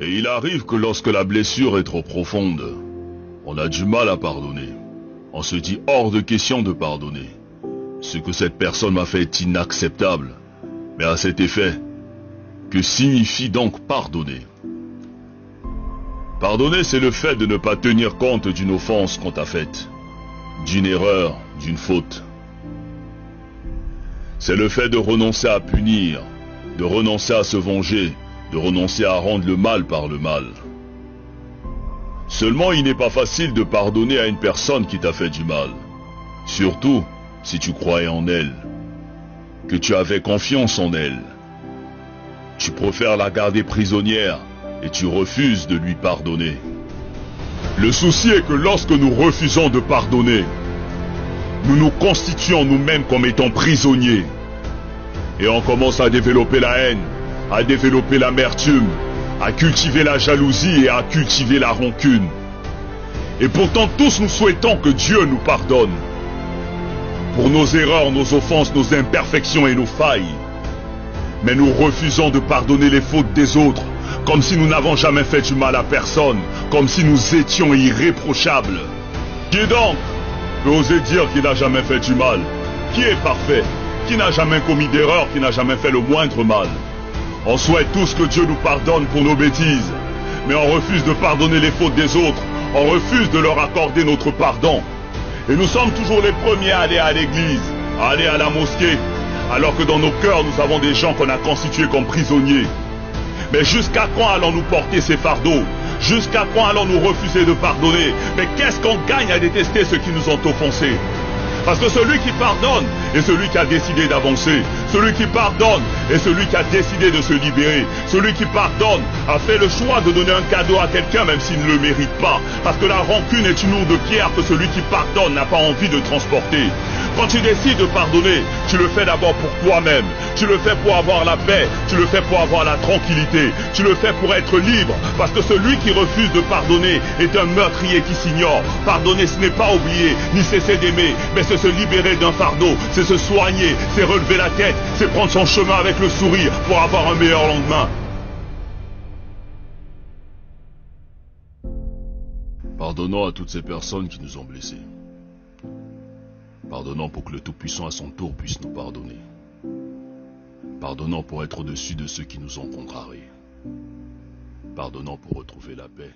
Et il arrive que lorsque la blessure est trop profonde, on a du mal à pardonner. On se dit hors de question de pardonner. Ce que cette personne m'a fait est inacceptable. Mais à cet effet, que signifie donc pardonner? Pardonner, c'est le fait de ne pas tenir compte d'une offense qu'on t'a faite, d'une erreur, d'une faute. C'est le fait de renoncer à punir, de renoncer à se venger, de renoncer à rendre le mal par le mal. Seulement, il n'est pas facile de pardonner à une personne qui t'a fait du mal. Surtout si tu croyais en elle, que tu avais confiance en elle. Tu préfères la garder prisonnière et tu refuses de lui pardonner. Le souci est que lorsque nous refusons de pardonner, nous nous constituons nous-mêmes comme étant prisonniers. Et on commence à développer la haine, à développer l'amertume, à cultiver la jalousie et à cultiver la rancune. Et pourtant tous nous souhaitons que Dieu nous pardonne pour nos erreurs, nos offenses, nos imperfections et nos failles. Mais nous refusons de pardonner les fautes des autres, comme si nous n'avons jamais fait du mal à personne, comme si nous étions irréprochables. Qui donc peut oser dire qu'il n'a jamais fait du mal? Qui est parfait? Qui n'a jamais commis d'erreur? Qui n'a jamais fait le moindre mal? On souhaite tous que Dieu nous pardonne pour nos bêtises, mais on refuse de pardonner les fautes des autres, on refuse de leur accorder notre pardon. Et nous sommes toujours les premiers à aller à l'église, à aller à la mosquée, alors que dans nos cœurs nous avons des gens qu'on a constitués comme prisonniers. Mais jusqu'à quand allons-nous porter ces fardeaux? Jusqu'à quand allons-nous refuser de pardonner? Mais qu'est-ce qu'on gagne à détester ceux qui nous ont offensés? Parce que celui qui pardonne est celui qui a décidé d'avancer. Celui qui pardonne est celui qui a décidé de se libérer. Celui qui pardonne a fait le choix de donner un cadeau à quelqu'un même s'il ne le mérite pas. Parce que la rancune est une lourde pierre que celui qui pardonne n'a pas envie de transporter. Quand tu décides de pardonner, tu le fais d'abord pour toi-même. Tu le fais pour avoir la paix. Tu le fais pour avoir la tranquillité. Tu le fais pour être libre. Parce que celui qui refuse de pardonner est un meurtrier qui s'ignore. Pardonner, ce n'est pas oublier, ni cesser d'aimer, mais c'est se libérer d'un fardeau. C'est se soigner, c'est relever la tête, c'est prendre son chemin avec le sourire pour avoir un meilleur lendemain. Pardonnons à toutes ces personnes qui nous ont blessés. Pardonnons pour que le Tout-Puissant à son tour puisse nous pardonner. Pardonnons pour être au-dessus de ceux qui nous ont contrariés. Pardonnons pour retrouver la paix.